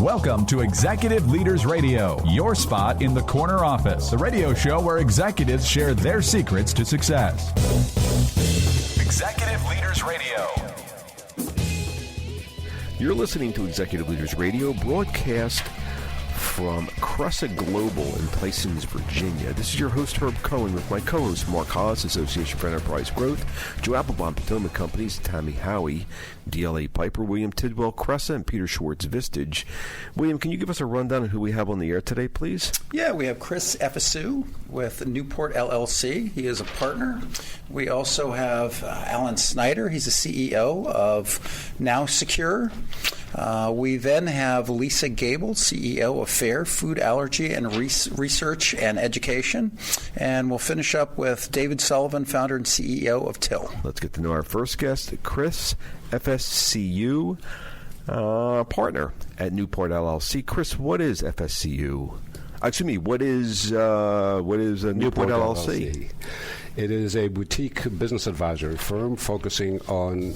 Welcome to Executive Leaders Radio, your spot in the corner office, the radio show where executives share their secrets to success. Executive Leaders Radio. You're listening to Executive Leaders Radio, broadcast from Crescent Global in Tysons, Virginia. This is your host, Herb Cohen, with my co-host, Mark Haas, Association for Enterprise Growth, Joe Applebaum, Potomac Companies, Tammy Howie, DLA Piper, William Tidwell, Cressa, and Peter Schwartz, Vistage. William, can you give us a rundown of who we have on the air today, please? Yeah, we have Chris Efessiou with Newport LLC. He is a partner. We also have Alan Snyder. He's the CEO of NowSecure. We then have Lisa Gable, CEO of FAIR, Food Allergy and Research and Education. And we'll finish up with David Sullivan, founder and CEO of Till. Let's get to know our first guest, Chris Efessiou, partner at Newport LLC. Chris, what is Efessiou? Excuse me, what is Newport LLC? It is a boutique business advisory firm focusing on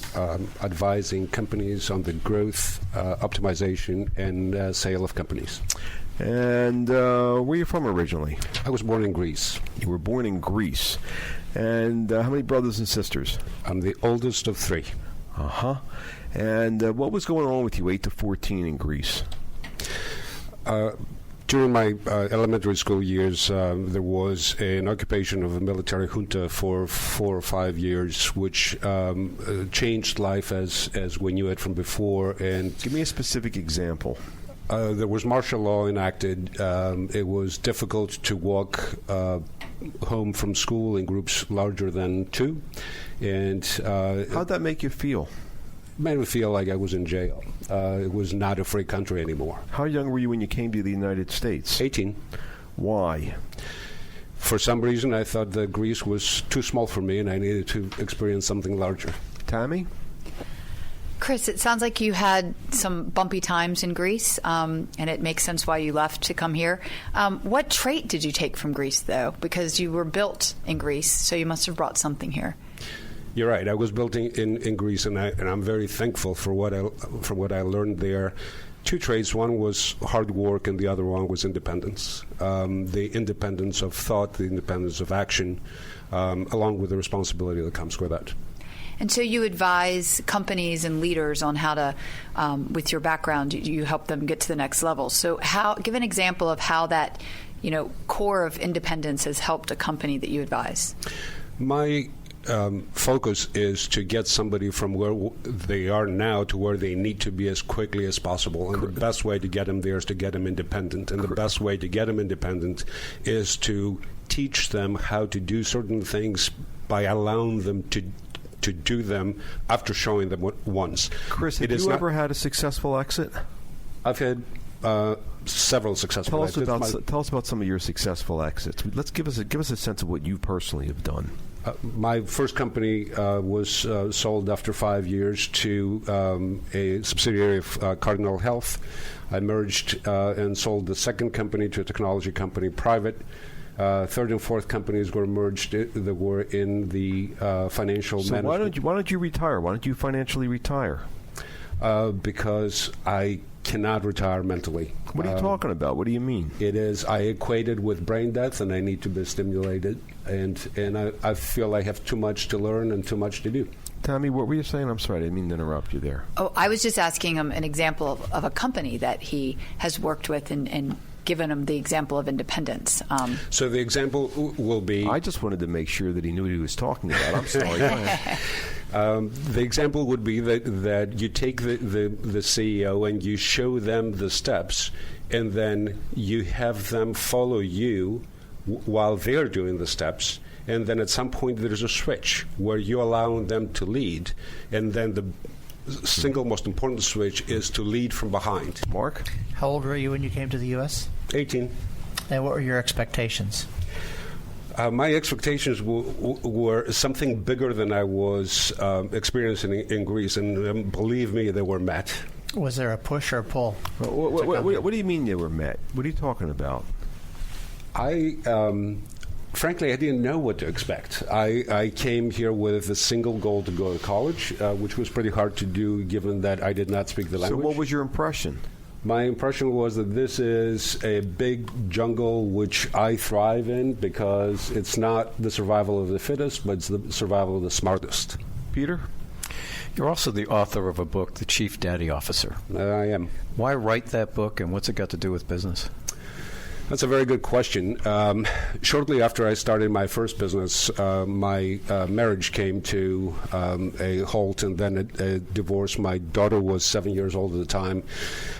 advising companies on the growth, optimization, and sale of companies. And where are you from originally? I was born in Greece. You were born in Greece. And how many brothers and sisters? I'm the oldest of three. Uh-huh. And what was going on with you 8 to 14 in Greece? During my elementary school years, there was an occupation of a military junta for 4 or 5 years, which changed life as we knew it from before. And give me a specific example. There was martial law enacted. It was difficult to walk home from school in groups larger than 2. And how'd that make you feel? Made me feel like I was in jail. It was not a free country anymore. How young were you when you came to the United States? 18. Why? For some reason, I thought that Greece was too small for me, and I needed to experience something larger. Tammy? Chris, it sounds like you had some bumpy times in Greece, and it makes sense why you left to come here. What trait did you take from Greece, though? Because you were built in Greece, so you must have brought something here. You're right. I was built in Greece, and I'm very thankful for what I learned there. 2 traits. One was hard work, and the other one was independence. The independence of thought, the independence of action, along with the responsibility that comes with that. And so you advise companies and leaders on how to, with your background, you help them get to the next level. So give an example of how that, core of independence has helped a company that you advise. My focus is to get somebody from where they are now to where they need to be as quickly as possible. And the best way to get them there is to get them independent. And the best way to get them independent is to teach them how to do certain things by allowing them to do them after showing them once. Chris, have you ever had a successful exit? I've had several successful exits. Tell us about some of your successful exits. Let's give us a sense of what you personally have done. My first company was sold after 5 years to a subsidiary of Cardinal Health. I merged and sold the second company to a technology company, private. Third and fourth companies were merged that were in the financial management. Why don't you retire? Why don't you financially retire? Because I cannot retire mentally. What are you talking about? What do you mean? It is, I equate it with brain death, and I need to be stimulated, and I feel I have too much to learn and too much to do. Tammy, what were you saying? I'm sorry, I didn't mean to interrupt you there. Oh, I was just asking him an example of a company that he has worked with and given him the example of independence. So the example will be... I just wanted to make sure that he knew what he was talking about. I'm sorry. The example would be that you take the CEO and you show them the steps, and then you have them follow you while they're doing the steps, and then at some point there's a switch where you allow them to lead, and then the single most important switch is to lead from behind. Mark? How old were you when you came to the U.S.? 18. And what were your expectations? My expectations were something bigger than I was experiencing in Greece, and believe me, they were met. Was there a push or pull? What do you mean they were met? What are you talking about? Frankly, I didn't know what to expect. I came here with a single goal to go to college, which was pretty hard to do given that I did not speak the language. So what was your impression? My impression was that this is a big jungle which I thrive in because it's not the survival of the fittest, but it's the survival of the smartest. Peter? You're also the author of a book, The Chief Daddy Officer. I am. Why write that book, and what's it got to do with business? That's a very good question. Shortly after I started my first business, my marriage came to a halt and then a divorce. My daughter was 7 years old at the time,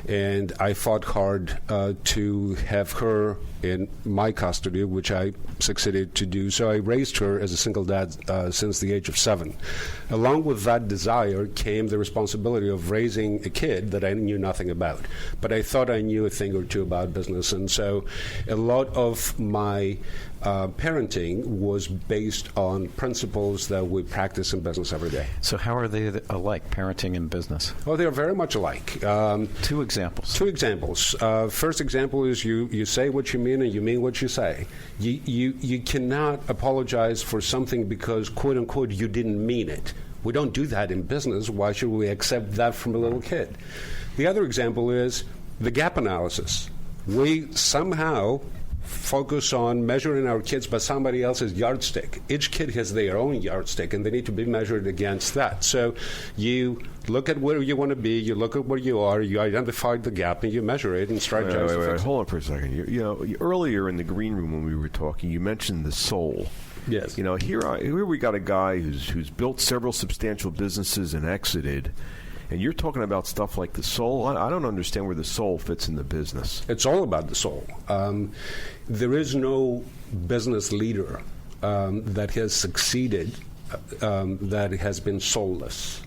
and I fought hard to have her in my custody, which I succeeded to do. So I raised her as a single dad since the age of 7. Along with that desire came the responsibility of raising a kid that I knew nothing about. But I thought I knew a thing or two about business, and so a lot of my parenting was based on principles that we practice in business every day. So how are they alike, parenting and business? Oh, they are very much alike. 2 examples. 2 examples. First example is you say what you mean and you mean what you say. You cannot apologize for something because, quote unquote, you didn't mean it. We don't do that in business. Why should we accept that from a little kid? The other example is the gap analysis. We somehow focus on measuring our kids by somebody else's yardstick. Each kid has their own yardstick, and they need to be measured against that. So you look at where you want to be, you look at where you are, you identify the gap, and you measure it and strategize. Wait. Hold on for a second. You know, earlier in the green room when we were talking, you mentioned the soul. Yes. You know, here we got a guy who's built several substantial businesses and exited. And you're talking about stuff like the soul. I don't understand where the soul fits in the business. It's all about the soul. There is no business leader that has succeeded that has been soulless,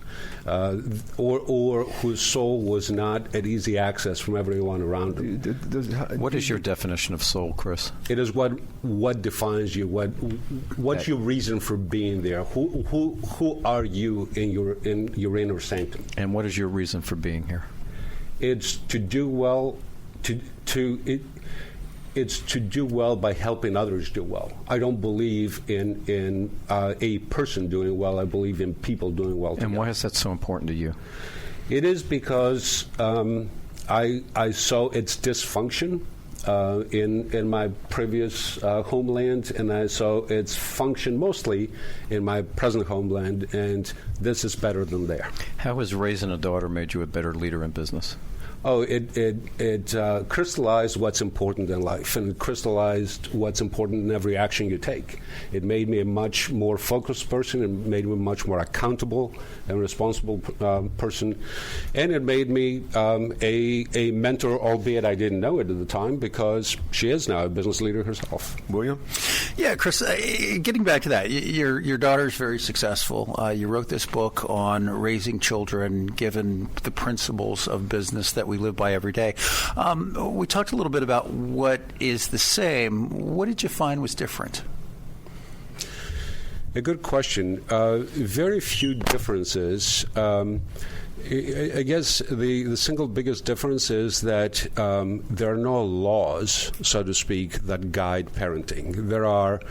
or whose soul was not at easy access from everyone around them. What is your definition of soul, Chris? It is what defines you. What's your reason for being there? Who are you in your inner sanctum? And what is your reason for being here? It's to do well. It's to do well by helping others do well. I don't believe in a person doing well. I believe in people doing well together. And why is that so important to you? It is because I saw its dysfunction in my previous homeland, and I saw its function mostly in my present homeland, and this is better than there. How has raising a daughter made you a better leader in business? Oh, it crystallized what's important in life, and it crystallized what's important in every action you take. It made me a much more focused person. It made me a much more accountable and responsible person. And it made me a mentor, albeit I didn't know it at the time, because she is now a business leader herself. William? Yeah, Chris, getting back to that, your daughter's very successful. You wrote this book on raising children, given the principles of business that we live by every day. We talked a little bit about what is the same. What did you find was different? A good question. Very few differences. I guess the single biggest difference is that there are no laws, so to speak, that guide parenting. There are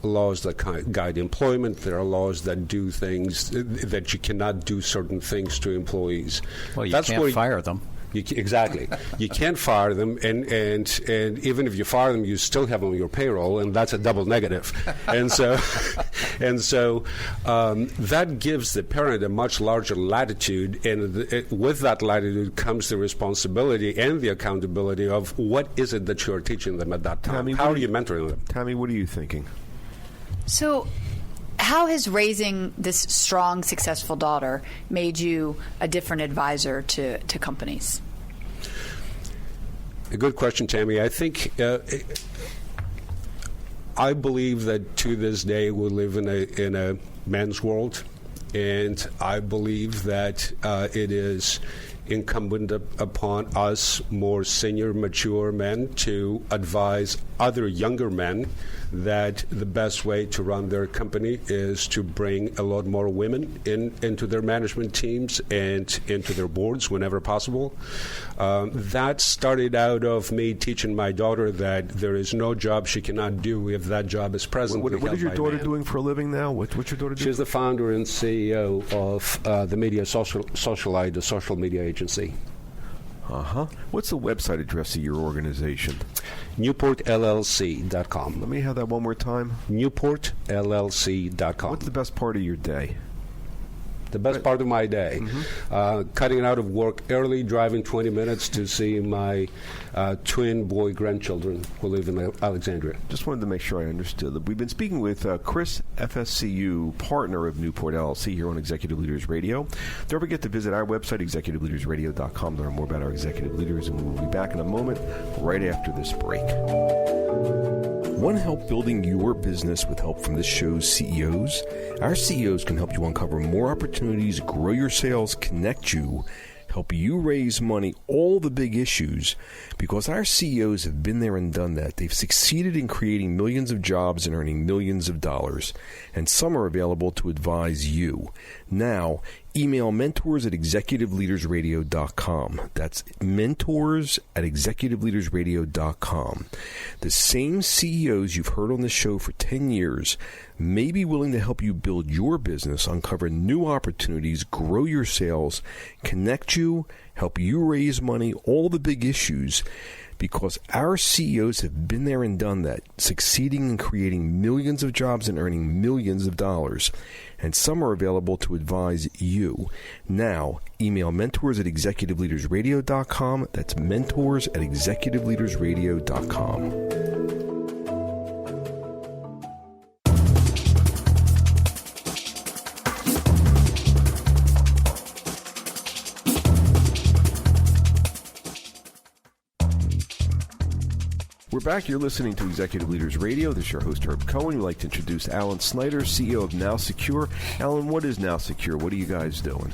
laws that guide employment. There are laws that do things that you cannot do certain things to employees. Well, you can't fire them. Exactly. You can't fire them, and even if you fire them, you still have them on your payroll, and that's a double negative. and so that gives the parent a much larger latitude, and with that latitude comes the responsibility and the accountability of what is it that you're teaching them at that time. Tommy, how are you mentoring them? Tommy, what are you thinking? So, how has raising this strong, successful daughter made you a different advisor to companies? A good question, Tammy. I think I believe that to this day we live in a man's world, and I believe that it is incumbent upon us more senior, mature men to advise other younger men that the best way to run their company is to bring a lot more women into their management teams and into their boards whenever possible. That started out of me teaching my daughter that there is no job she cannot do if that job is present. What is your daughter doing for a living now? What's your daughter doing? She's the founder and CEO of the media Socialite, a social media agency. What's the website address of your organization? NewportLLC.com. Let me have that one more time. NewportLLC.com. What's the best part of your day? The best part of my day, cutting out of work early, driving 20 minutes to see my twin boy grandchildren who live in Alexandria. Just wanted to make sure I understood. We've been speaking with Chris, Efessiou, partner of Newport LLC, here on Executive Leaders Radio. Don't forget to visit our website, executiveleadersradio.com, to learn more about our executive leaders, and we'll be back in a moment right after this break. Want help building your business with help from this show's CEOs? Our CEOs can help you uncover more opportunities, grow your sales, connect you, help you raise money, all the big issues, because our CEOs have been there and done that. They've succeeded in creating millions of jobs and earning millions of dollars, and some are available to advise you. Now, email mentors@executiveleadersradio.com. That's mentors@executiveleadersradio.com. The same CEOs you've heard on the show for 10 years may be willing to help you build your business, uncover new opportunities, grow your sales, connect you, help you raise money, all the big issues, because our CEOs have been there and done that, succeeding in creating millions of jobs and earning millions of dollars. And some are available to advise you. Now, email mentors@executiveleadersradio.com. That's mentors@executiveleadersradio.com. We're back. You're listening to Executive Leaders Radio. This is your host, Herb Cohen. We'd like to introduce Alan Snyder, CEO of NowSecure. Alan, what is NowSecure? What are you guys doing?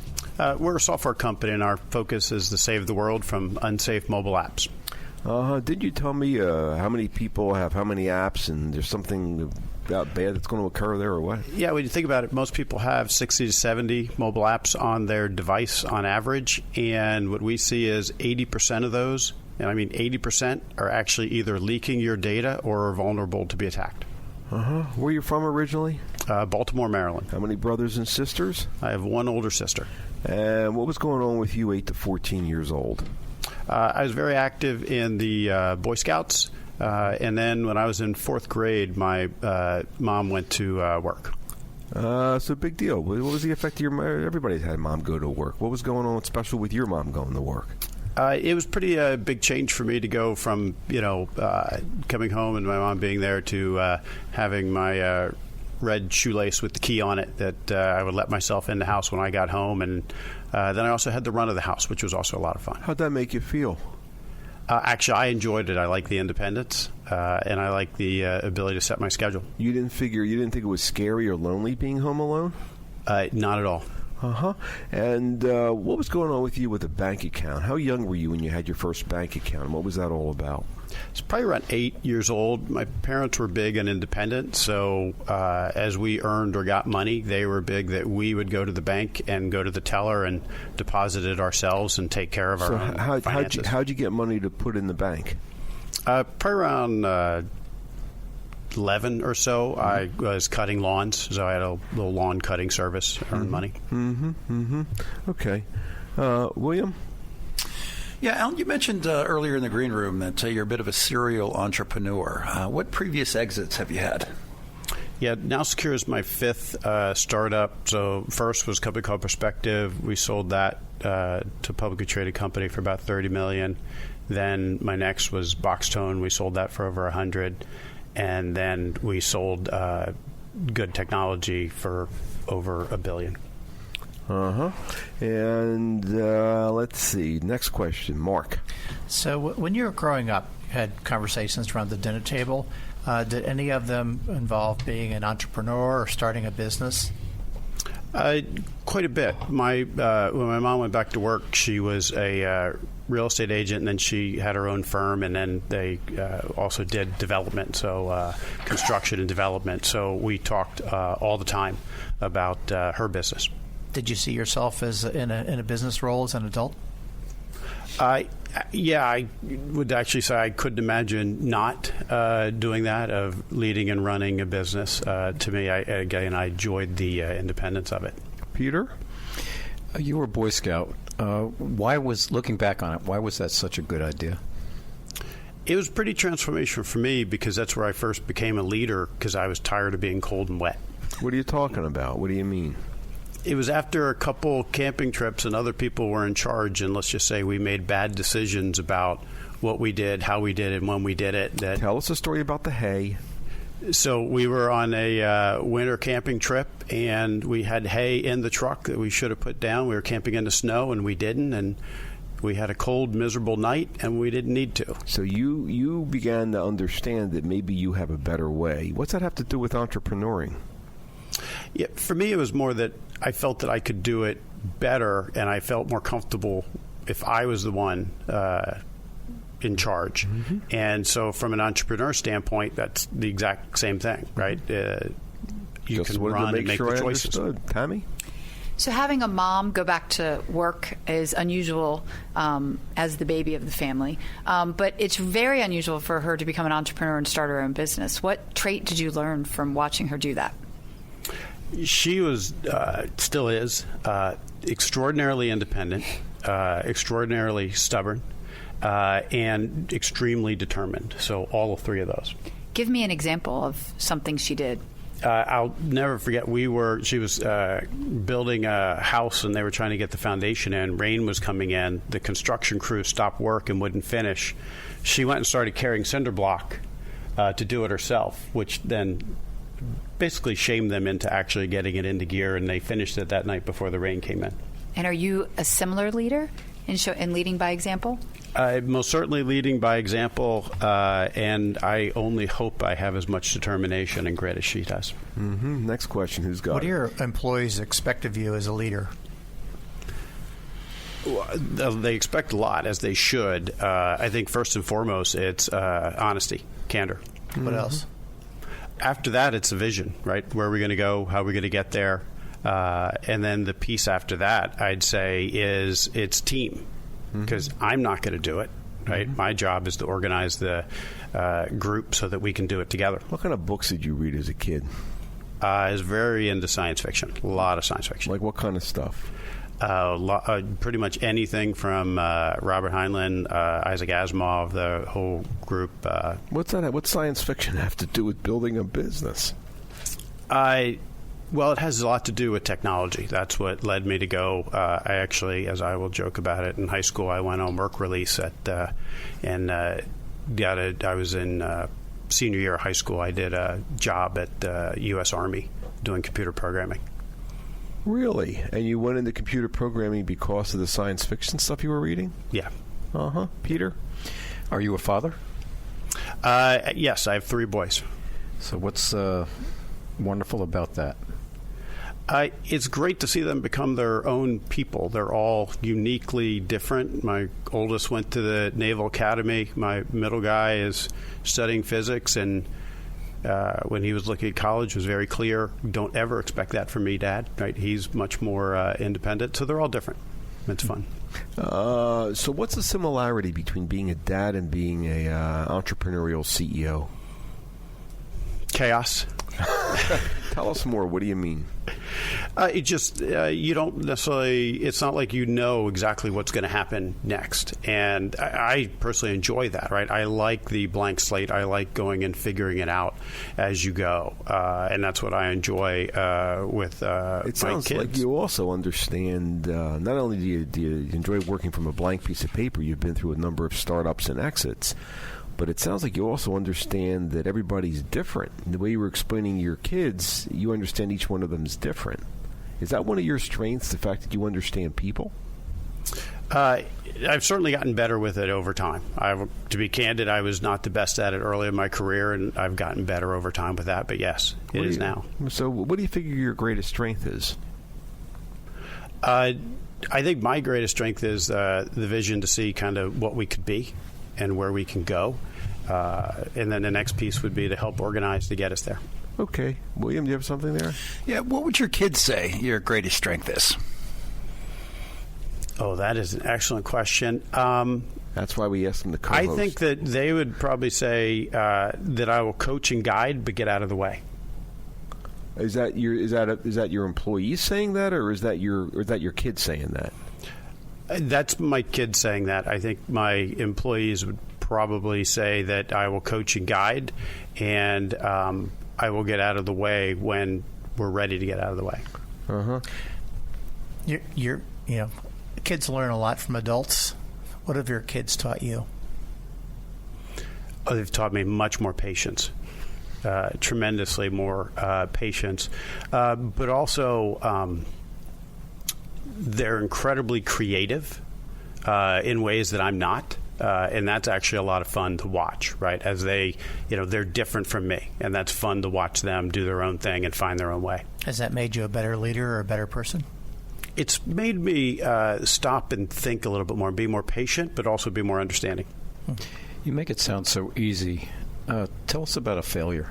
We're a software company, and our focus is to save the world from unsafe mobile apps. Did you tell me how many people have how many apps, and there's something bad that's going to occur there, or what? Yeah, when you think about it, most people have 60 to 70 mobile apps on their device on average, and what we see is 80% of those, and I mean 80%, are actually either leaking your data or are vulnerable to be attacked. Where are you from originally? Baltimore, Maryland. How many brothers and sisters? I have one older sister. And what was going on with you 8 to 14 years old? I was very active in the Boy Scouts, and then when I was in 4th grade, my mom went to work. So big deal. What was the effect of your mom? Everybody's had mom go to work. What was going on special with your mom going to work? It was pretty big change for me to go from, coming home and my mom being there to having my red shoelace with the key on it that I would let myself in the house when I got home. And then I also had the run of the house, which was also a lot of fun. How'd that make you feel? Actually, I enjoyed it. I like the independence, and I like the ability to set my schedule. You didn't think it was scary or lonely being home alone? Not at all. And what was going on with you with a bank account? How young were you when you had your first bank account? What was that all about? It's probably around 8 years old. My parents were big and independent, so as we earned or got money, they were big that we would go to the bank and go to the teller and deposit it ourselves and take care of our own finances. How'd you get money to put in the bank? Probably around 11 or so. I was cutting lawns, so I had a little lawn cutting service, earned money. Okay. William? Yeah, Alan, you mentioned earlier in the green room that you're a bit of a serial entrepreneur. What previous exits have you had? Yeah, NowSecure is my 5th startup. So first was a company called Perspective. We sold that to a publicly traded company for about $30 million. Then my next was Boxtone. We sold that for over $100. And then we sold Good Technology for over $1 billion. And let's see. Next question, Mark. So when you were growing up, you had conversations around the dinner table. Did any of them involve being an entrepreneur or starting a business? Quite a bit. When my mom went back to work, she was a real estate agent, and then she had her own firm, and then they also did development, so construction and development. So we talked all the time about her business. Did you see yourself as in a business role as an adult? I would actually say I couldn't imagine not doing that, of leading and running a business. To me, I enjoyed the independence of it. Peter? You were a Boy Scout. Looking back on it, why was that such a good idea? It was pretty transformational for me because that's where I first became a leader because I was tired of being cold and wet. What are you talking about? What do you mean? It was after a couple camping trips and other people were in charge, and let's just say we made bad decisions about what we did, how we did it, and when we did it. Tell us a story about the hay. So we were on a winter camping trip, and we had hay in the truck that we should have put down. We were camping in the snow, and we didn't, and we had a cold, miserable night, and we didn't need to. So you began to understand that maybe you have a better way. What's that have to do with entrepreneuring? Yeah, for me, it was more that I felt that I could do it better, and I felt more comfortable if I was the one in charge. Mm-hmm. And so from an entrepreneur standpoint, that's the exact same thing, right? You Just can wanted run to make and make sure the I choices. Understood. Tammy? So having a mom go back to work is unusual as the baby of the family, but it's very unusual for her to become an entrepreneur and start her own business. What trait did you learn from watching her do that? She was, still is, extraordinarily independent, extraordinarily stubborn, and extremely determined. So all three of those. Give me an example of something she did. I'll never forget. She was building a house, and they were trying to get the foundation in. Rain was coming in. The construction crew stopped work and wouldn't finish. She went and started carrying cinder block to do it herself, which then basically shamed them into actually getting it into gear, and they finished it that night before the rain came in. And are you a similar leader in leading by example? Most certainly leading by example, and I only hope I have as much determination and grit as she does. Mm-hmm. Next question, who's got What do it? your employees expect of you as a leader? Well, they expect a lot, as they should. I think first and foremost, it's honesty, candor. What else? After that, it's a vision, right? Where are we going to go? How are we going to get there? And then the piece after that, I'd say, is it's team. Because I'm not going to do it, right? Mm-hmm. My job is to organize the group so that we can do it together. What kind of books did you read as a kid? I was very into science fiction, a lot of science fiction. Like what kind of stuff? Pretty much anything from Robert Heinlein, Isaac Asimov, the whole group. What's science fiction have to do with building a business? Well, it has a lot to do with technology. That's what led me to go. I actually, as I will joke about it, in high school I went on work release I was in senior year of high school. I did a job at the U.S. Army doing computer programming. Really? And you went into computer programming because of the science fiction stuff you were reading? Yeah. Uh-huh. Peter? Are you a father? Yes, I have 3 boys. So what's wonderful about that? It's great to see them become their own people. They're all uniquely different. My oldest went to the Naval Academy. My middle guy is studying physics, and when he was looking at college, was very clear, don't ever expect that from me, Dad. Right? He's much more independent, so they're all different. It's fun. So what's the similarity between being a dad and being a entrepreneurial CEO? Chaos. Tell us more. What do you mean? It just, you don't necessarily, it's not like you know exactly what's going to happen next. And I personally enjoy that, right? I like the blank slate. I like going and figuring it out as you go. And that's what I enjoy with my kids. It sounds like you also understand, not only do you enjoy working from a blank piece of paper, you've been through a number of startups and exits, but it sounds like you also understand that everybody's different. And the way you were explaining your kids, you understand each one of them is different. Is that one of your strengths, the fact that you understand people? I've certainly gotten better with it over time. To be candid, I was not the best at it early in my career, and I've gotten better over time with that. But yes, it is now. So what do you figure your greatest strength is? I think my greatest strength is the vision to see kind of what we could be and where we can go. And then the next piece would be to help organize to get us there. Okay. William, do you have something there? Yeah, what would your kids say your greatest strength is? Oh, that is an excellent question. That's why we asked them to co-host. I think that they would probably say that I will coach and guide, but get out of the way. Is that your employees saying that, or is that your kids saying that? That's my kids saying that. I think my employees would probably say that I will coach and guide, and I will get out of the way when we're ready to get out of the way. Kids learn a lot from adults. What have your kids taught you? Oh, they've taught me much more patience, tremendously more patience, but also they're incredibly creative in ways that I'm not. And that's actually a lot of fun to watch, right? As they, they're different from me, and that's fun to watch them do their own thing and find their own way. Has that made you a better leader or a better person? It's made me stop and think a little bit more, and be more patient, but also be more understanding. You make it sound so easy. Tell us about a failure.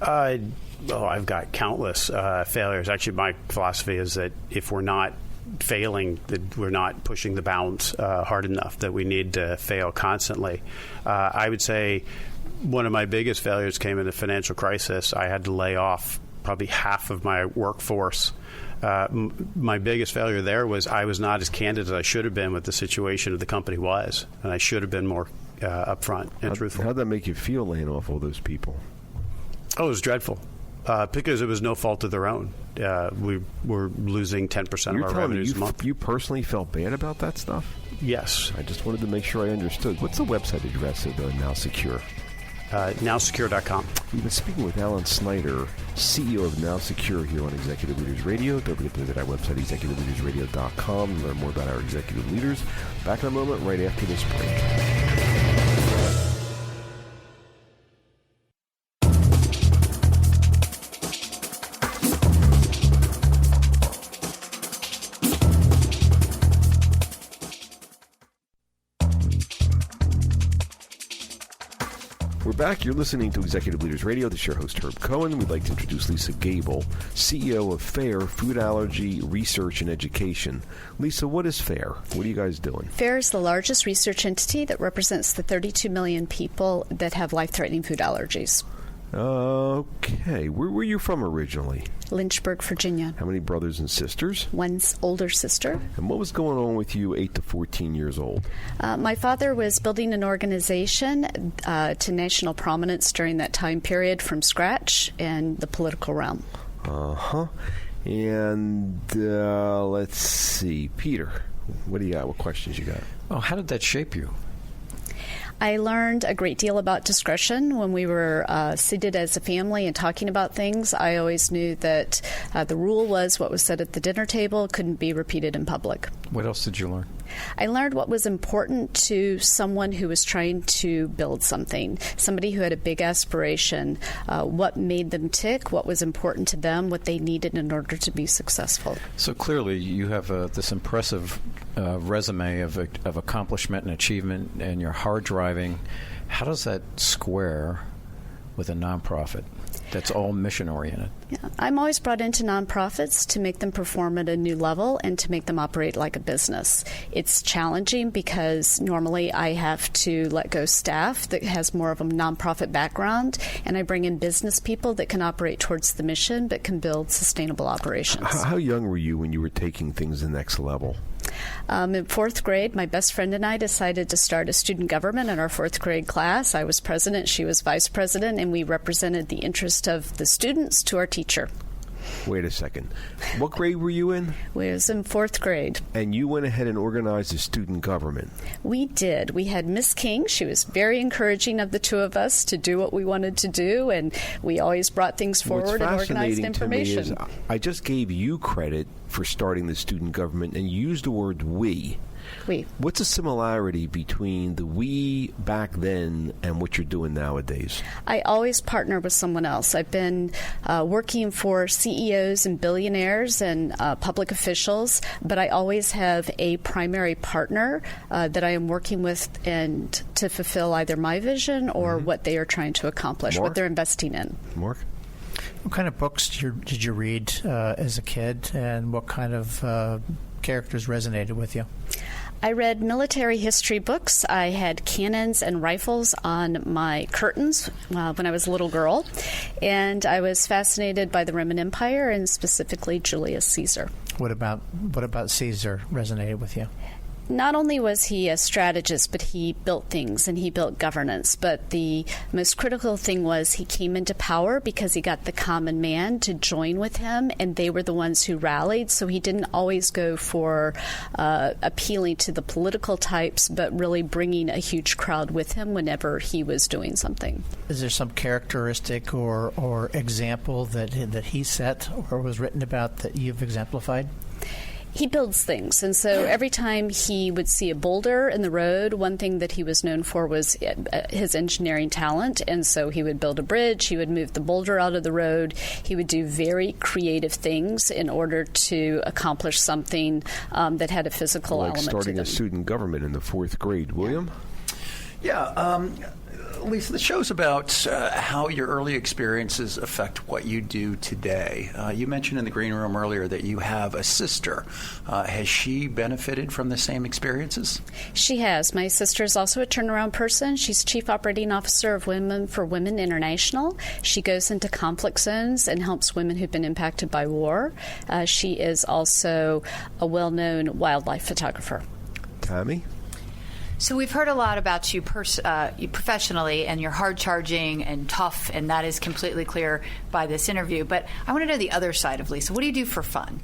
I've got countless failures. Actually, my philosophy is that if we're not failing, that we're not pushing the bounds hard enough, that we need to fail constantly. I would say one of my biggest failures came in the financial crisis. I had to lay off probably half of my workforce. My biggest failure there was I was not as candid as I should have been with the situation of the company was, and I should have been more upfront and truthful. How'd that make you feel, laying off all those people? Oh, it was dreadful. Because it was no fault of their own. We were losing 10% of our revenues a month. You personally felt bad about that stuff? Yes. I just wanted to make sure I understood. What's the website address of NowSecure? NowSecure.com. We've been speaking with Alan Snyder, CEO of NowSecure, here on Executive Leaders Radio. Don't forget to visit our website, executiveleadersradio.com, and learn more about our executive leaders. Back in a moment, right after this break. Back. You're listening to Executive Leaders Radio. This is your host, Herb Cohen. We'd like to introduce Lisa Gable, CEO of FAIR, Food Allergy Research and Education. Lisa, what is FAIR? What are you guys doing? FAIR is the largest research entity that represents the 32 million people that have life-threatening food allergies. Okay. Where were you from originally? Lynchburg, Virginia. How many brothers and sisters? One older sister. And what was going on with you 8 to 14 years old? My father was building an organization to national prominence during that time period from scratch in the political realm. And let's see. Peter, what do you got? What questions you got? Oh, how did that shape you? I learned a great deal about discretion when we were seated as a family and talking about things. I always knew that the rule was what was said at the dinner table couldn't be repeated in public. What else did you learn? I learned what was important to someone who was trying to build something, somebody who had a big aspiration, what made them tick, what was important to them, what they needed in order to be successful. So clearly you have this impressive resume of accomplishment and achievement, and you're hard driving. How does that square with a nonprofit that's all mission-oriented? Yeah, I'm always brought into nonprofits to make them perform at a new level and to make them operate like a business. It's challenging because normally I have to let go staff that has more of a nonprofit background, and I bring in business people that can operate towards the mission but can build sustainable operations. How young were you when you were taking things the next level? In fourth grade, my best friend and I decided to start a student government in our fourth grade class. I was president, she was vice president, and we represented the interest of the students to our teacher. Wait a second. What grade were you in? We was in fourth grade. And you went ahead and organized a student government. We did. We had Miss King. She was very encouraging of the two of us to do what we wanted to do, and we always brought things forward and organized information. To me is I just gave you credit for starting the student government and used the word we. What's the similarity between the we back then and what you're doing nowadays? I always partner with someone else. I've been working for CEOs and billionaires and public officials, but I always have a primary partner that I am working with and to fulfill either my vision or what they are trying to accomplish, Mark? what they're investing in. Mark? What kind of books did you read as a kid, and what kind of characters resonated with you? I read military history books. I had cannons and rifles on my curtains when I was a little girl, and I was fascinated by the Roman Empire and specifically Julius Caesar. What about Caesar resonated with you? Not only was he a strategist, but he built things and he built governance. But the most critical thing was he came into power because he got the common man to join with him, and they were the ones who rallied. So he didn't always go for appealing to the political types, but really bringing a huge crowd with him whenever he was doing something. Is there some characteristic or example that he set or was written about that you've exemplified? He builds things, and so every time he would see a boulder in the road, one thing that he was known for was his engineering talent, and so he would build a bridge, he would move the boulder out of the road, he would do very creative things in order to accomplish something that had a physical element to them. Like starting a student government in the 4th grade. William? Yeah, Lisa, the show's about how your early experiences affect what you do today. You mentioned in the green room earlier that you have a sister. Has she benefited from the same experiences? She has. My sister is also a turnaround person. She's Chief Operating Officer of Women for Women International. She goes into conflict zones and helps women who've been impacted by war. She is also a well-known wildlife photographer. Tammy? So we've heard a lot about you professionally, and you're hard-charging and tough, and that is completely clear by this interview. But I want to know the other side of Lisa. What do you do for fun?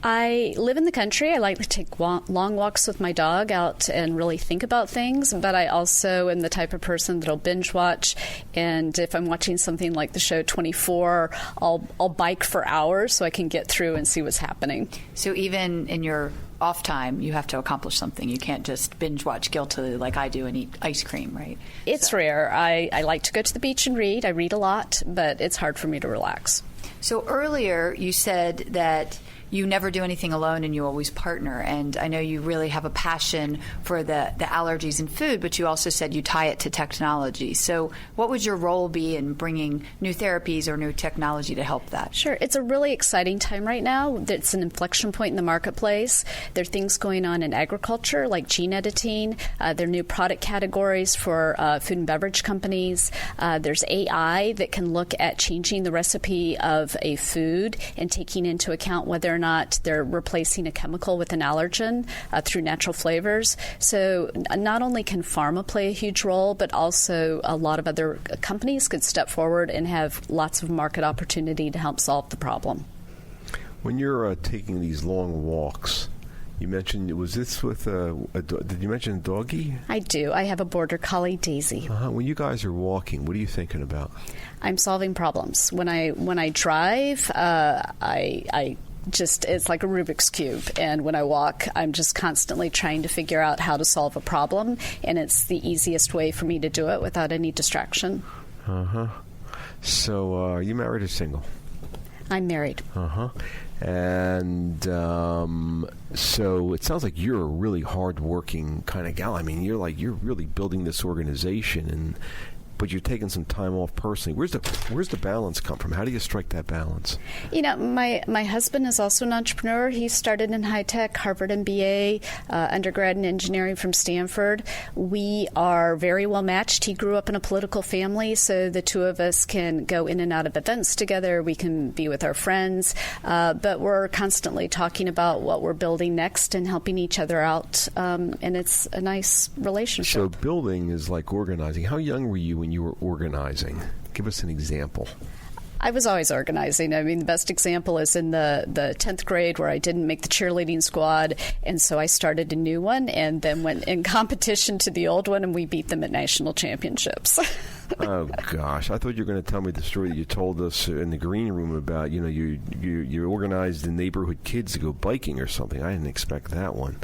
I live in the country. I like to take long walks with my dog out and really think about things, but I also am the type of person that'll binge watch, and if I'm watching something like the show 24, I'll bike for hours so I can get through and see what's happening. So even in your off time, you have to accomplish something. You can't just binge watch guiltily like I do and eat ice cream, right? It's rare. I like to go to the beach and read. I read a lot, but it's hard for me to relax. So earlier you said that you never do anything alone and you always partner. And I know you really have a passion for the allergies in food, but you also said you tie it to technology. So what would your role be in bringing new therapies or new technology to help that? Sure. It's a really exciting time right now. It's an inflection point in the marketplace. There are things going on in agriculture like gene editing. There are new product categories for food and beverage companies. There's AI that can look at changing the recipe of a food and taking into account whether or not they're replacing a chemical with an allergen through natural flavors. So not only can pharma play a huge role, but also a lot of other companies could step forward and have lots of market opportunity to help solve the problem. When you're taking these long walks, you mentioned, was this with did you mention a doggie? I do. I have a border collie, Daisy. When you guys are walking, what are you thinking about? I'm solving problems. When I drive, I just, it's like a Rubik's Cube. And when I walk, I'm just constantly trying to figure out how to solve a problem. And it's the easiest way for me to do it without any distraction. So, are you married or single? I'm married. And so it sounds like you're a really hard-working kind of gal. I mean, you're really building this organization, but you're taking some time off personally. Where's the balance come from? How do you strike that balance? You know, my husband is also an entrepreneur. He started in high tech, Harvard MBA, undergrad in engineering from Stanford. We are very well matched. He grew up in a political family, so the two of us can go in and out of events together. We can be with our friends, but we're constantly talking about what we're building next and helping each other out, and it's a nice relationship. So building is like organizing. How young were you when you were organizing? Give us an example. I was always organizing. I mean, the best example is in the 10th grade where I didn't make the cheerleading squad, and so I started a new one and then went in competition to the old one, and we beat them at national championships. Oh, gosh. I thought you were going to tell me the story that you told us in the green room about, you know, you organized the neighborhood kids to go biking or something. I didn't expect that one.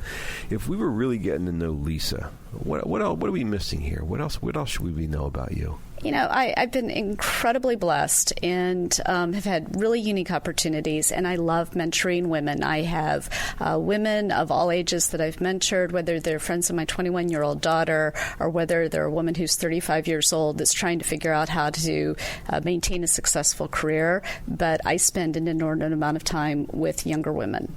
If we were really getting to know Lisa, what else, what are we missing here? What else should we know about you? You know, I've been incredibly blessed and have had really unique opportunities, and I love mentoring women. I have women of all ages that I've mentored, whether they're friends of my 21-year-old daughter or whether they're a woman who's 35 years old that's trying to figure out how to maintain a successful career. But I spend an inordinate amount of time with younger women.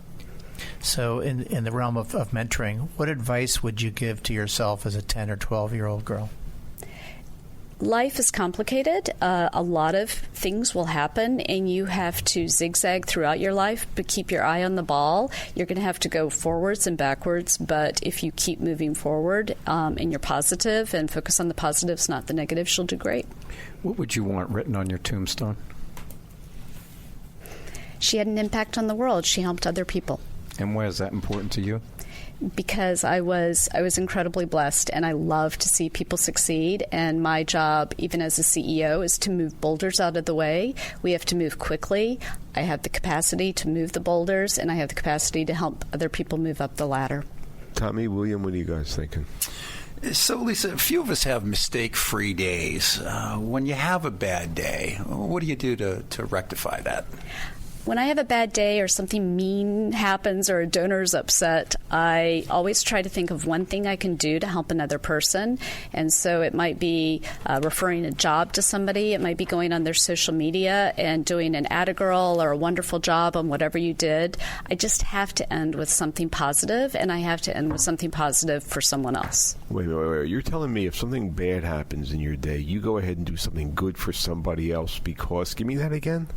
So in the realm of mentoring, what advice would you give to yourself as a 10 or 12-year-old girl? Life is complicated. A lot of things will happen, and you have to zigzag throughout your life, but keep your eye on the ball. You're going to have to go forwards and backwards, but if you keep moving forward and you're positive and focus on the positives, not the negatives, you'll do great. What would you want written on your tombstone? She had an impact on the world. She helped other people. And why is that important to you? Because I was incredibly blessed, and I love to see people succeed. And my job, even as a CEO, is to move boulders out of the way. We have to move quickly. I have the capacity to move the boulders, and I have the capacity to help other people move up the ladder. Tommy, William, what are you guys thinking? So, Lisa, a few of us have mistake-free days. When you have a bad day, what do you do to rectify that? When I have a bad day or something mean happens or a donor's upset, I always try to think of one thing I can do to help another person. And so it might be referring a job to somebody. It might be going on their social media and doing an atta girl or a wonderful job on whatever you did. I just have to end with something positive, and I have to end with something positive for someone else. Wait. You're telling me if something bad happens in your day, you go ahead and do something good for somebody else because... Give me that again.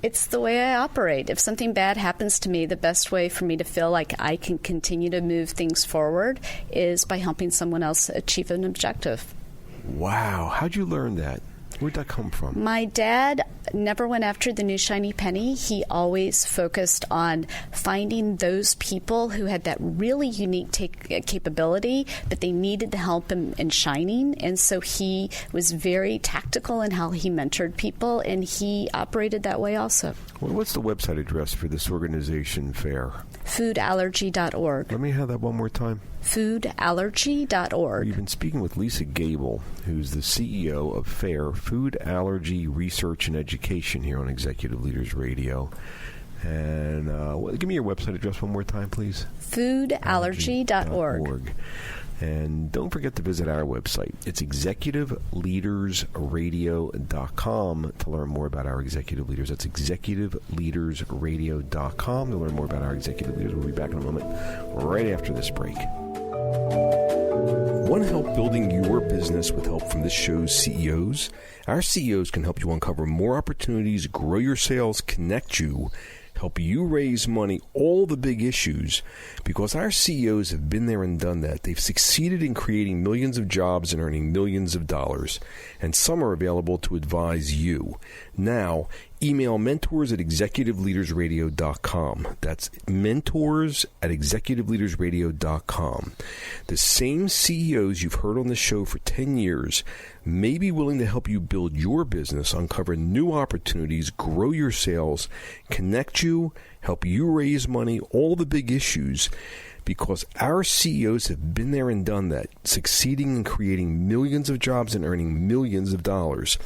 It's the way I operate. If something bad happens to me, the best way for me to feel like I can continue to move things forward is by helping someone else achieve an objective. Wow. How'd you learn that? Where'd that come from? My dad never went after the new shiny penny. He always focused on finding those people who had that really unique capability, but they needed the help in shining. And so he was very tactical in how he mentored people, and he operated that way also. Well, what's the website address for this organization, FAIR? Foodallergy.org. Let me have that one more time. Foodallergy.org. We've been speaking with Lisa Gable, who's the CEO of FAIR, Food Allergy Research and Education, here on Executive Leaders Radio. And give me your website address one more time, please. Foodallergy.org. And don't forget to visit our website. It's executiveleadersradio.com to learn more about our executive leaders. That's executiveleadersradio.com to learn more about our executive leaders. We'll be back in a moment, right after this break. Want help building your business with help from this show's CEOs? Our CEOs can help you uncover more opportunities, grow your sales, connect you, help you raise money, all the big issues, because our CEOs have been there and done that. They've succeeded in creating millions of jobs and earning millions of dollars, and some are available to advise you. Now, email mentors@executiveleadersradio.com. That's mentors@executiveleadersradio.com. The same CEOs you've heard on the show for 10 years may be willing to help you build your business, uncover new opportunities, grow your sales, connect you, help you raise money, all the big issues, because our CEOs have been there and done that, succeeding in creating millions of jobs and earning millions of dollars.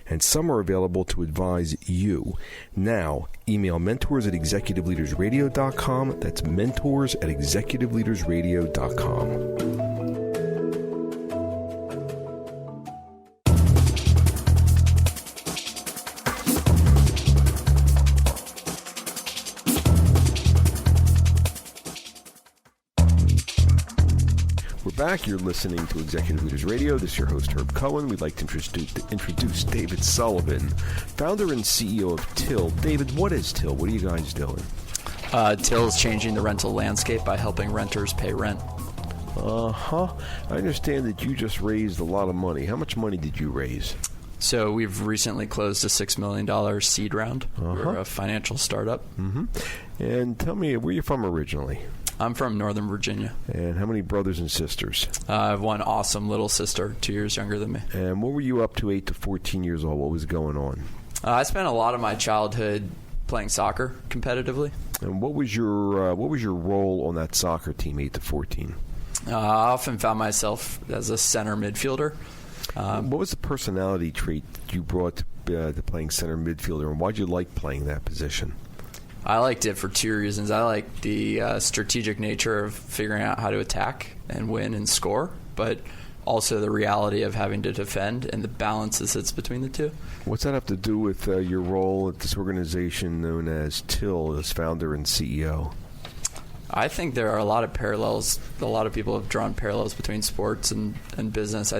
And some are available to advise you. Now, email mentors@executiveleadersradio.com. That's mentors@executiveleadersradio.com. Back, you're listening to Executive Leaders Radio. This is your host, Herb Cohen. We'd like to introduce David Sullivan, founder and CEO of Till. David, what is Till? What are you guys doing? Till is changing the rental landscape by helping renters pay rent. I understand that you just raised a lot of money. How much money did you raise? So we've recently closed a $6 million seed round. We're a financial startup. Mm-hmm. And tell me, where are you from originally? I'm from Northern Virginia. And how many brothers and sisters? I have one awesome little sister, 2 years younger than me. And what were you up to 8 to 14 years old? What was going on? I spent a lot of my childhood playing soccer competitively. And what was your role on that soccer team, 8 to 14? I often found myself as a center midfielder. What was the personality trait you brought to playing center midfielder, and why did you like playing that position? I liked it for two reasons. I liked the strategic nature of figuring out how to attack and win and score, but also the reality of having to defend and the balance that sits between the two. What's that have to do with your role at this organization known as Till, as founder and CEO? I think there are a lot of parallels. A lot of people have drawn parallels between sports and business.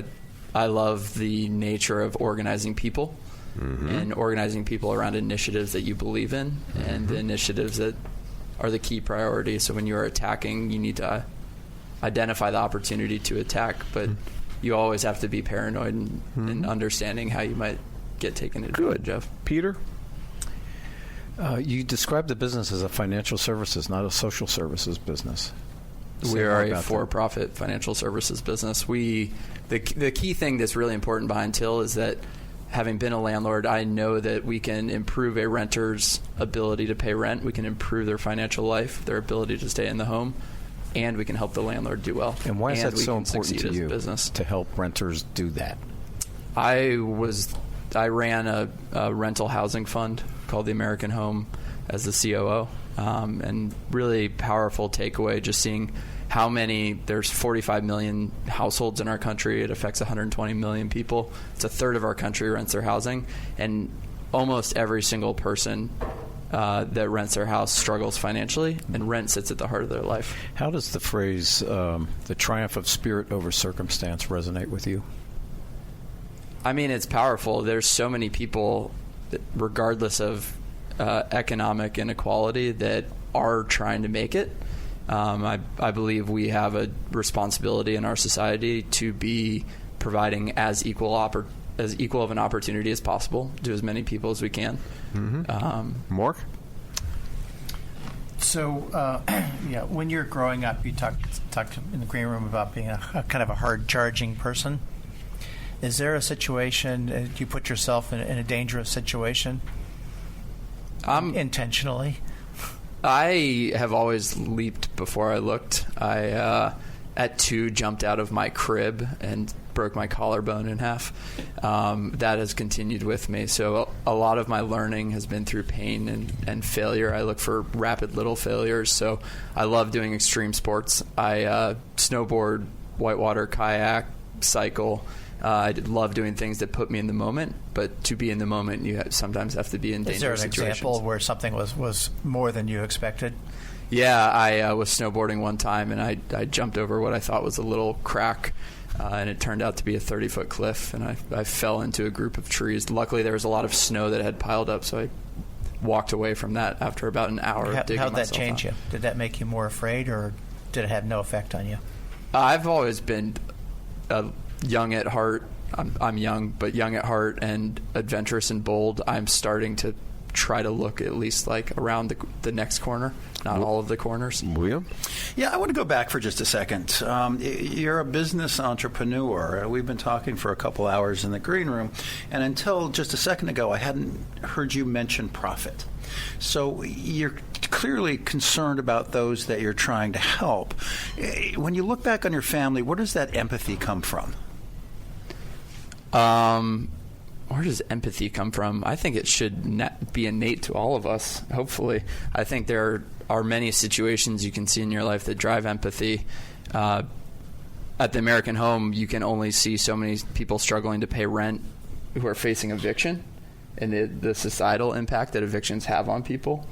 I love the nature of organizing people and organizing people around initiatives that you believe in and the initiatives that are the key priority. So when you are attacking, you need to identify the opportunity to attack, but you always have to be paranoid and understanding how you might get taken advantage of. Peter? You described the business as a financial services, not a social services business. We are a for-profit financial services business. The key thing that's really important behind Till is that, having been a landlord, I know that we can improve a renter's ability to pay rent. We can improve their financial life, their ability to stay in the home, and we can help the landlord do well. And why is that so important to you business to help renters do that? I ran a rental housing fund called the American Home as the COO, and really powerful takeaway just seeing how there's 45 million households in our country. It affects 120 million people. It's a third of our country rents their housing, and almost every single person that rents their house struggles financially, and rent sits at the heart of their life. How does the phrase, the triumph of spirit over circumstance, resonate with you? I mean, it's powerful. There's so many people, regardless of economic inequality, that are trying to make it. I believe we have a responsibility in our society to be providing as equal of an opportunity as possible to as many people as we can. Mark? So, when you're growing up, you talked in the green room about being a kind of a hard-charging person. Is there a situation, do you put yourself in a dangerous situation intentionally? I have always leaped before I looked. I, at 2, jumped out of my crib and broke my collarbone in half. That has continued with me. So a lot of my learning has been through pain and failure. I look for rapid little failures. So I love doing extreme sports. I snowboard, whitewater, kayak, cycle. I love doing things that put me in the moment, but to be in the moment, you sometimes have to be in dangerous situations. Is there an example where something was more than you expected? Yeah, I was snowboarding one time, and I jumped over what I thought was a little crack, and it turned out to be a 30-foot cliff, and I fell into a group of trees. Luckily, there was a lot of snow that had piled up, so I walked away from that after about an hour of digging myself out. How did that change you? Did that make you more afraid, or did it have no effect on you? I've always been young at heart. I'm young, but young at heart and adventurous and bold. I'm starting to try to look at least like around the next corner, not all of the corners. William? Yeah, I want to go back for just a second. You're a business entrepreneur. We've been talking for a couple hours in the green room, and until just a second ago, I hadn't heard you mention profit. So you're clearly concerned about those that you're trying to help. When you look back on your family, where does that empathy come from? Where does empathy come from? I think it should be innate to all of us, hopefully. I think there are many situations you can see in your life that drive empathy. At the American Home, you can only see so many people struggling to pay rent who are facing eviction and the societal impact that evictions have on people.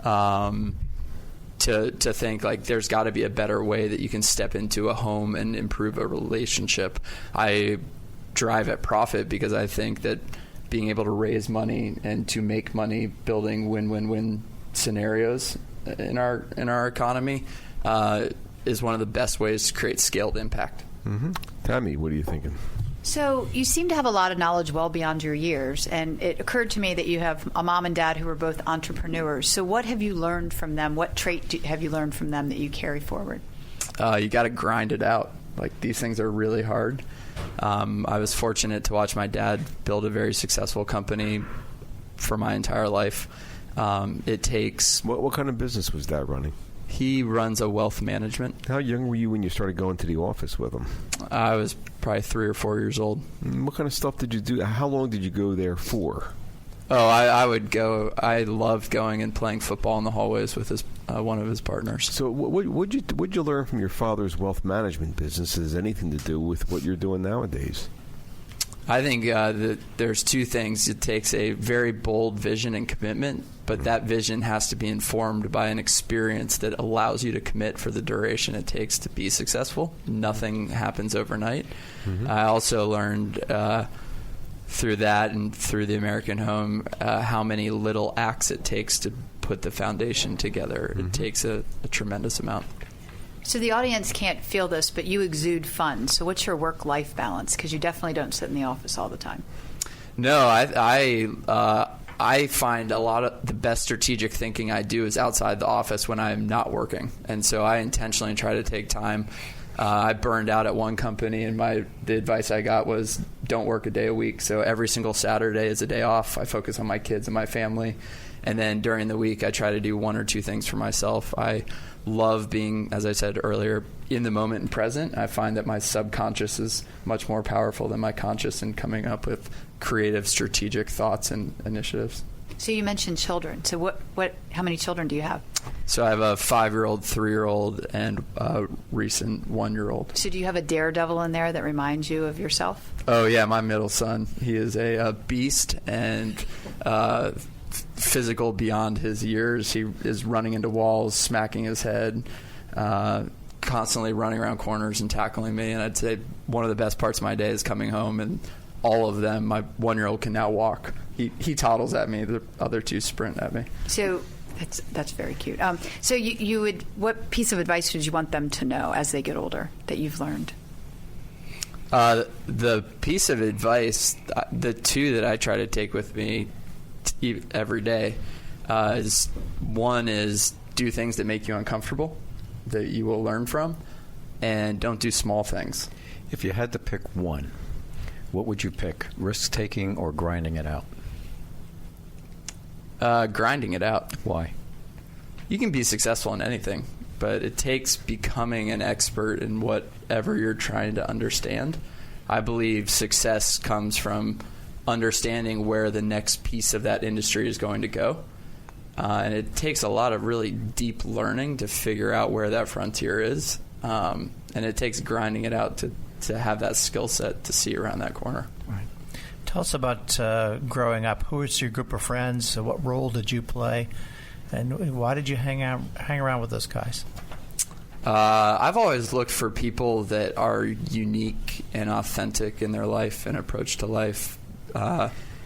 To think like there's got to be a better way that you can step into a home and improve a relationship. I drive at profit because I think that being able to raise money and to make money building win-win-win scenarios in our economy is one of the best ways to create scaled impact. Tammy, what are you thinking? So you seem to have a lot of knowledge well beyond your years, and it occurred to me that you have a mom and dad who are both entrepreneurs. So what have you learned from them? What trait have you learned from them that you carry forward? You got to grind it out. Like, these things are really hard. I was fortunate to watch my dad build a very successful company for my entire life. It takes... What kind of business was Dad running? He runs a wealth management. How young were you when you started going to the office with him? I was probably 3 or 4 years old. What kind of stuff did you do? How long did you go there for? Oh, I would go. I loved going and playing football in the hallways with one of his partners. So what'd you learn from your father's wealth management business that has anything to do with what you're doing nowadays? I think that there's two things. It takes a very bold vision and commitment, but that vision has to be informed by an experience that allows you to commit for the duration it takes to be successful. Nothing happens overnight. I also learned through that and through the American Home how many little acts it takes to put the foundation together. It takes a tremendous amount. So the audience can't feel this, but you exude fun. So what's your work-life balance? Because you definitely don't sit in the office all the time. No, I find a lot of the best strategic thinking I do is outside the office when I'm not working. And so I intentionally try to take time. I burned out at one company, and the advice I got was don't work a day a week. So every single Saturday is a day off. I focus on my kids and my family. And then during the week, I try to do one or two things for myself. I love being, as I said earlier, in the moment and present. I find that my subconscious is much more powerful than my conscious in coming up with creative, strategic thoughts and initiatives. So you mentioned children. So how many children do you have? So I have a 5-year-old, 3-year-old, and a recent 1-year-old. So do you have a daredevil in there that reminds you of yourself? Oh, yeah, my middle son. He is a beast and physical beyond his years. He is running into walls, smacking his head, constantly running around corners and tackling me. And I'd say one of the best parts of my day is coming home, and all of them, my 1-year-old can now walk. He toddles at me. The other two sprint at me. So that's very cute. So you would, what piece of advice would you want them to know as they get older that you've learned? The piece of advice, the two that I try to take with me every day is one is do things that make you uncomfortable that you will learn from, and don't do small things. If you had to pick one, what would you pick, risk-taking or grinding it out? Grinding it out. Why? You can be successful in anything, but it takes becoming an expert in whatever you're trying to understand. I believe success comes from understanding where the next piece of that industry is going to go. And it takes a lot of really deep learning to figure out where that frontier is. And it takes grinding it out to have that skill set to see around that corner. Right. Tell us about growing up. Who was your group of friends? What role did you play? And why did you hang around with those guys? I've always looked for people that are unique and authentic in their life and approach to life.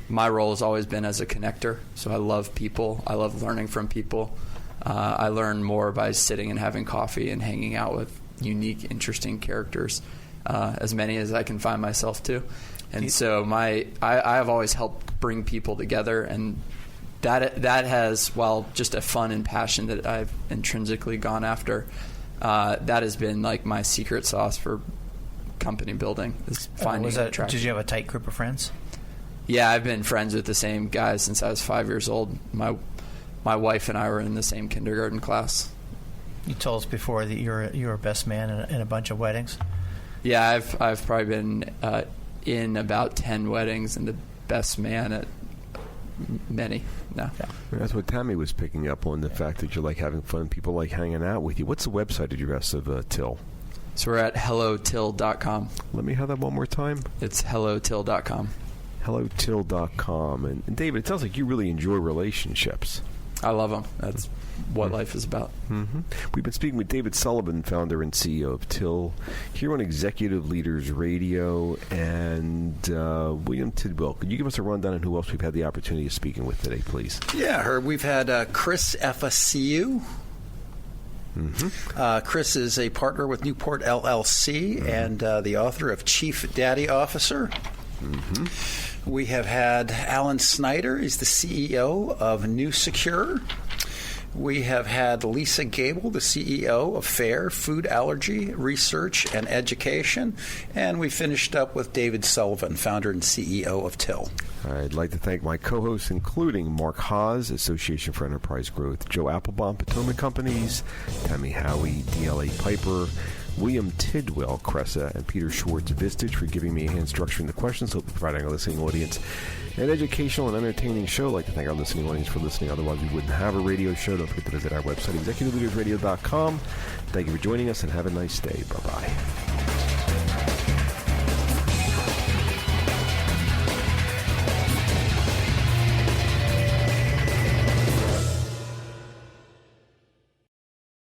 My role has always been as a connector, so I love people. I love learning from people. I learn more by sitting and having coffee and hanging out with unique, interesting characters, as many as I can find myself to. And so I have always helped bring people together, and that has, while just a fun and passion that I've intrinsically gone after, that has been like my secret sauce for company building, is finding attraction. Did you have a tight group of friends? Yeah, I've been friends with the same guys since I was 5 years old. My wife and I were in the same kindergarten class. You told us before that you were a best man in a bunch of weddings. Yeah, I've probably been in about 10 weddings and the best man at many. No. Yeah. That's what Tammy was picking up on, the fact that you like having fun, people like hanging out with you. What's the website address of Till? So we're at hellotill.com. Let me have that one more time. It's hellotill.com. hellotill.com. And David, it sounds like you really enjoy relationships. I love them. That's what life is about. Mm-hmm. We've been speaking with David Sullivan, founder and CEO of Till, here on Executive Leaders Radio, and William Tidwell. Could you give us a rundown on who else we've had the opportunity of speaking with today, please? Yeah, Herb. We've had Chris Efessiou. Mm-hmm. Chris is a partner with Newport LLC and the author of Chief Daddy Officer. Mm-hmm. We have had Alan Snyder. He's the CEO of NowSecure. We have had Lisa Gable, the CEO of FAIR, Food Allergy Research and Education. And we finished up with David Sullivan, founder and CEO of Till. I'd like to thank my co-hosts, including Mark Haas, Association for Enterprise Growth, Joe Applebaum, Potomac Companies, Tammy Howie, DLA Piper, William Tidwell, Cressa, and Peter Schwartz Vistage for giving me a hand structuring the questions, so providing our listening audience an educational and entertaining show. I'd like to thank our listening audience for listening. Otherwise, we wouldn't have a radio show. Don't forget to visit our website, executiveleadersradio.com. Thank you for joining us, and have a nice day. Bye-bye.